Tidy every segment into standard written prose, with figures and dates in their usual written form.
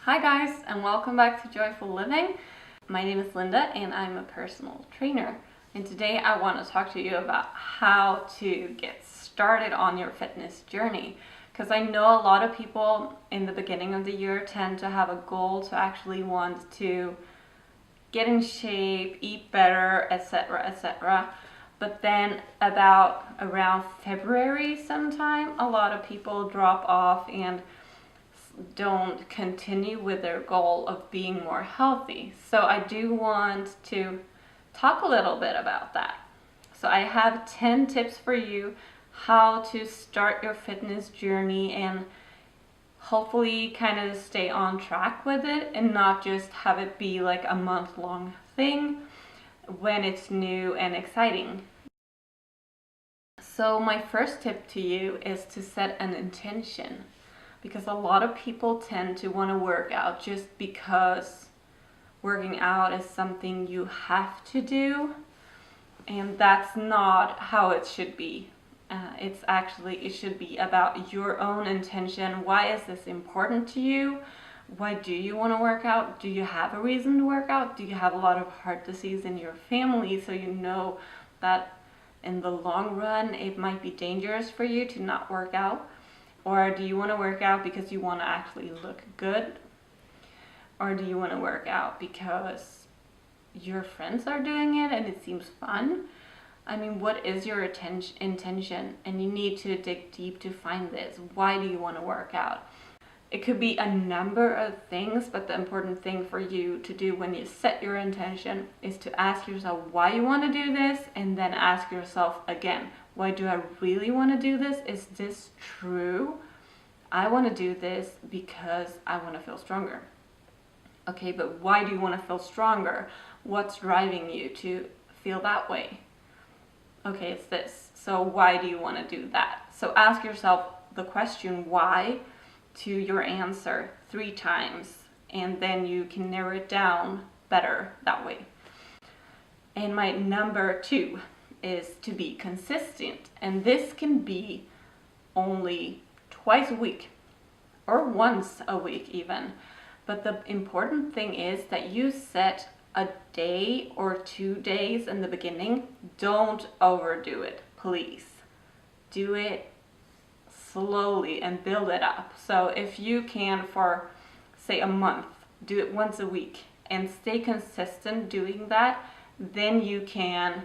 Hi guys, and welcome back to Joyful Living. My name is Linda and I'm a personal trainer. And today I want to talk to you about how to get started on your fitness journey. Because I know a lot of people in the beginning of the year tend to have a goal to actually want to get in shape, eat better, etc., etc. But then around February sometime, a lot of people drop off and don't continue with their goal of being more healthy. So I do want to talk a little bit about that. So I have 10 tips for you how to start your fitness journey and hopefully kind of stay on track with it and not just have it be like a month-long thing when it's new and exciting. So my first tip to you is to set an intention, because a lot of people tend to want to work out just because working out is something you have to do, and that's not how it should be. It should be about your own intention. Why is this important to you? Why do you want to work out? Do you have a reason to work out? Do you have a lot of heart disease in your family, so you know that in the long run it might be dangerous for you to not work out? Or do you want to work out because you want to actually look good? Or do you want to work out because your friends are doing it and it seems fun? I mean, what is your intention? And you need to dig deep to find this. Why do you want to work out? It could be a number of things, but the important thing for you to do when you set your intention is to ask yourself why you want to do this, and then ask yourself again, why do I really want to do this? Is this true? I want to do this because I want to feel stronger. Okay, but why do you want to feel stronger? What's driving you to feel that way? Okay, it's this. So why do you want to do that? So ask yourself the question why to your answer 3 times, and then you can narrow it down better that way. And my number 2 is to be consistent, and this can be only twice a week or once a week even. But the important thing is that you set a day or 2 days in the beginning. Don't overdo it, please. Do it slowly and build it up. So if you can, for say a month, do it once a week and stay consistent doing that, then you can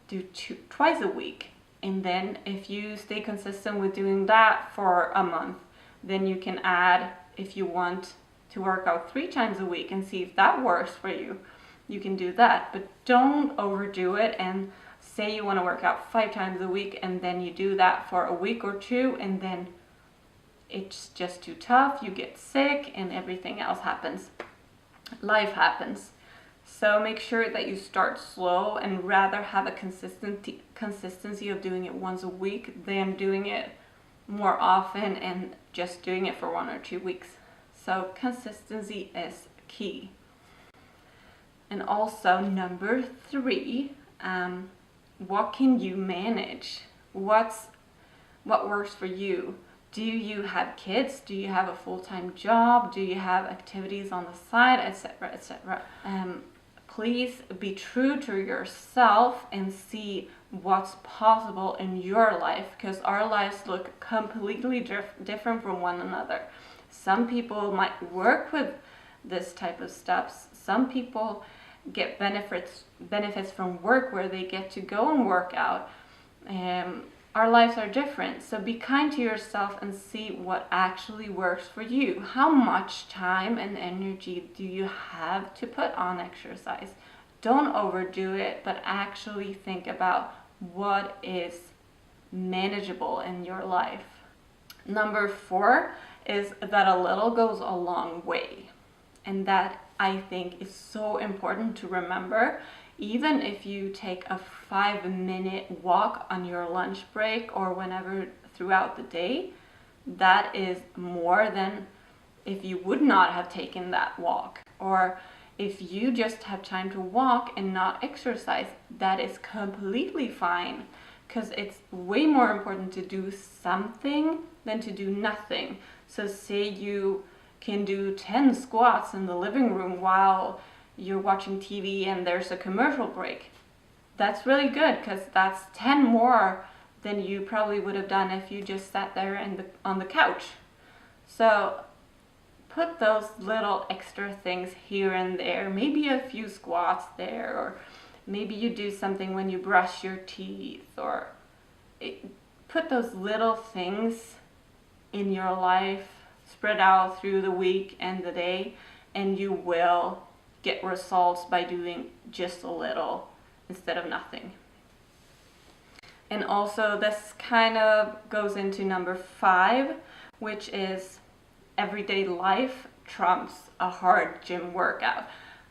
do twice a week. And then if you stay consistent with doing that for a month, then you can add, if you want to work out 3 times a week and see if that works for you, you can do that. But don't overdo it and say you want to work out 5 times a week and then you do that for a week or 2 and then it's just too tough, you get sick and everything else happens. Life happens. So make sure that you start slow and rather have a consistency of doing it once a week than doing it more often and just doing it for 1 or 2 weeks. So consistency is key. And also number 3, what can you manage? What works for you? Do you have kids? Do you have a full-time job? Do you have activities on the side, etc., etc.? Please be true to yourself and see what's possible in your life, because our lives look completely different from one another. Some people might work with this type of stuff. Some people get benefits from work where they get to go and work out. Our lives are different, so be kind to yourself and see what actually works for you. How much time and energy do you have to put on exercise? Don't overdo it, but actually think about what is manageable in your life. Number 4 is that a little goes a long way, and that I think is so important to remember. Even if you take a 5-minute walk on your lunch break or whenever throughout the day, that is more than if you would not have taken that walk. Or if you just have time to walk and not exercise, that is completely fine, because it's way more important to do something than to do nothing. So say you can do 10 squats in the living room while you're watching TV and there's a commercial break. That's really good, because that's 10 more than you probably would have done if you just sat there on the couch. So put those little extra things here and there, maybe a few squats there, or maybe you do something when you brush your teeth, or put those little things in your life spread out through the week and the day, and you will get results by doing just a little instead of nothing. And also this kind of goes into number 5, which is everyday life trumps a hard gym workout.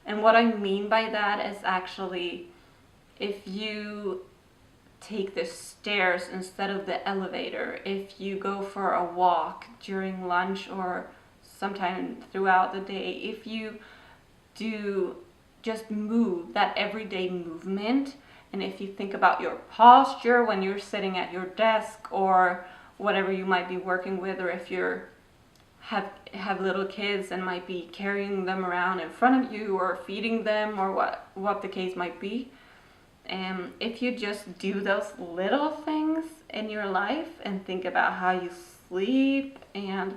And what I mean by that is actually, if you take the stairs instead of the elevator, if you go for a walk during lunch or sometime throughout the day, if you do just move, that everyday movement, and if you think about your posture when you're sitting at your desk or whatever you might be working with, or if you have little kids and might be carrying them around in front of you or feeding them, or what the case might be, if you just do those little things in your life and think about how you sleep and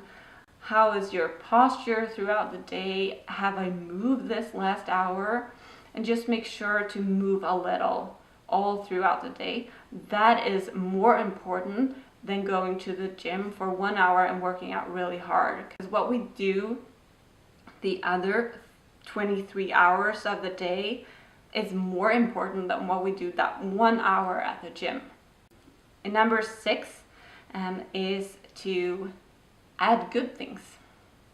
how is your posture throughout the day, have I moved this last hour, and just make sure to move a little all throughout the day. That is more important than going to the gym for 1 hour and working out really hard. Because what we do the other 23 hours of the day is more important than what we do that 1 hour at the gym. And number 6 is to add good things.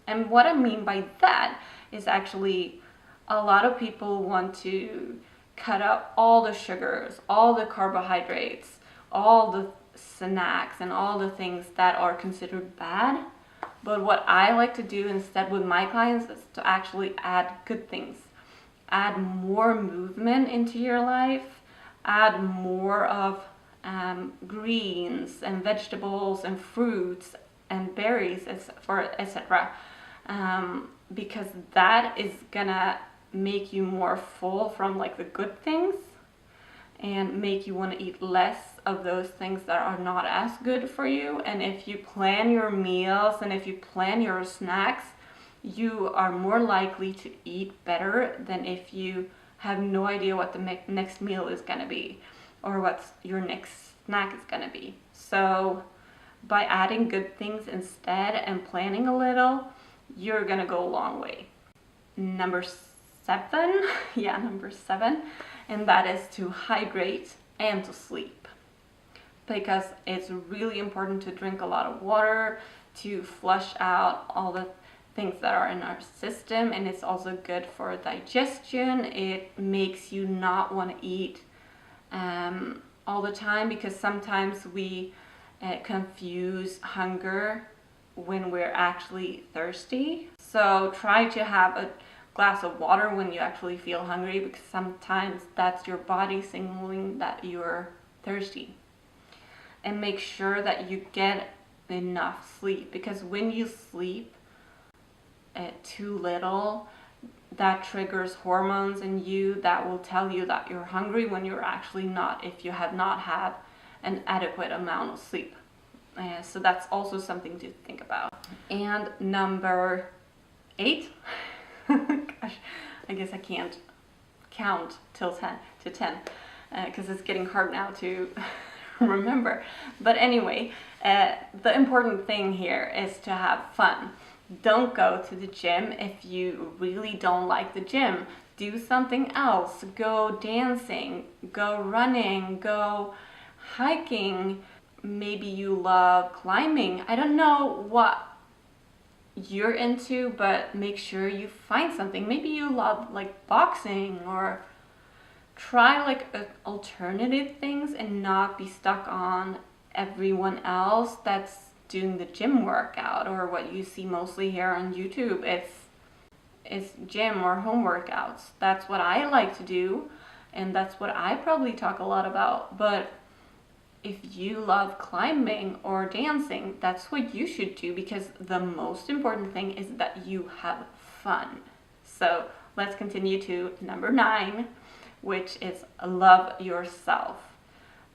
And what I mean by that is actually a lot of people want to cut out all the sugars, all the carbohydrates, all the snacks, and all the things that are considered bad. But what I like to do instead with my clients is to actually add good things. Add more movement into your life, add more of greens and vegetables and fruits and berries, etc. Because that is gonna make you more full from like the good things and make you want to eat less of those things that are not as good for you. And if you plan your meals and if you plan your snacks, you are more likely to eat better than if you have no idea what the next meal is going to be or what your next snack is going to be. So by adding good things instead and planning a little, you're going to go a long way. Number 7, and that is to hydrate and to sleep, because it's really important to drink a lot of water to flush out all the things that are in our system, and it's also good for digestion. It makes you not want to eat all the time, because sometimes we confuse hunger when we're actually thirsty. So try to have a glass of water when you actually feel hungry, because sometimes that's your body signaling that you're thirsty. And make sure that you get enough sleep, because when you sleep too little, that triggers hormones in you that will tell you that you're hungry when you're actually not, if you have not had an adequate amount of sleep. So that's also something to think about. And number 8, gosh, I guess I can't count till 10 because it's getting hard now to remember. But anyway, the important thing here is to have fun. Don't go to the gym if you really don't like the gym. Do something else. Go dancing, go running, go hiking. Maybe you love climbing. I don't know what you're into, but make sure you find something. Maybe you love like boxing, or try like alternative things and not be stuck on everyone else that's doing the gym workout, or what you see mostly here on YouTube. It's gym or home workouts. That's what I like to do, and that's what I probably talk a lot about. But if you love climbing or dancing, that's what you should do, because the most important thing is that you have fun. So let's continue to number 9, which is love yourself.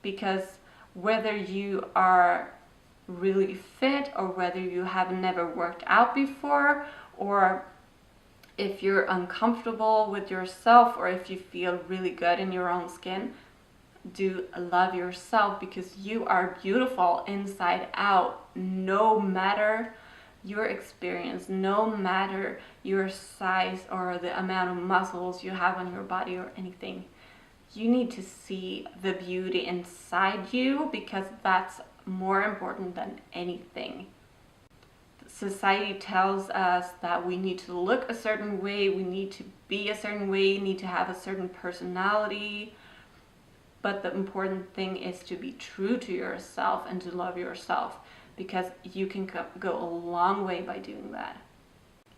Because whether you are really fit or whether you have never worked out before, or if you're uncomfortable with yourself, or if you feel really good in your own skin, do love yourself, because you are beautiful inside out, no matter your experience, no matter your size or the amount of muscles you have on your body or anything. You need to see the beauty inside you, because that's more important than anything. Society tells us that we need to look a certain way, we need to be a certain way, need to have a certain personality. But the important thing is to be true to yourself and to love yourself, because you can go a long way by doing that.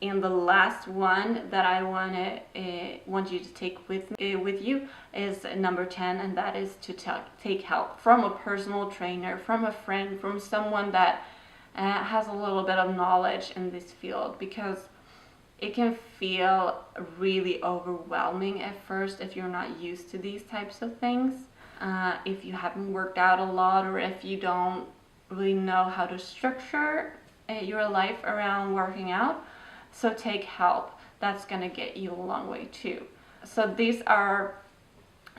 And the last one that I want you to take with you is number 10, and that is to take help from a personal trainer, from a friend, from someone that has a little bit of knowledge in this field, because it can feel really overwhelming at first if you're not used to these types of things. If you haven't worked out a lot, or if you don't really know how to structure your life around working out. So take help. That's going to get you a long way too. So these are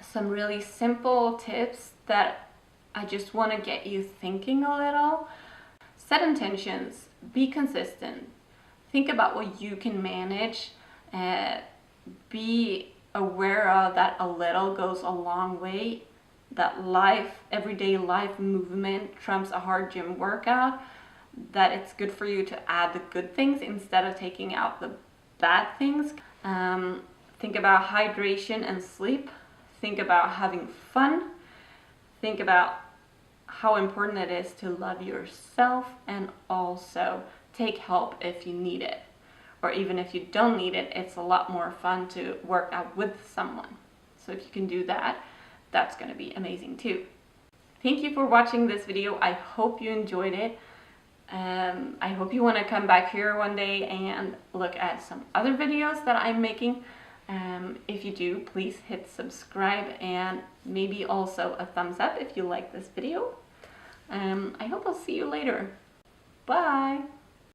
some really simple tips that I just want to get you thinking a little. Set intentions. Be consistent. Think about what you can manage. Be aware of that a little goes a long way. That everyday life movement trumps a hard gym workout. That it's good for you to add the good things instead of taking out the bad things. Think about hydration and sleep. Think about having fun. Think about how important it is to love yourself, and also take help if you need it. Or even if you don't need it, it's a lot more fun to work out with someone. So if you can do that, that's going to be amazing too. Thank you for watching this video. I hope you enjoyed it. I hope you want to come back here one day and look at some other videos that I'm making. If you do, please hit subscribe, and maybe also a thumbs up if you like this video. I hope I'll see you later. Bye!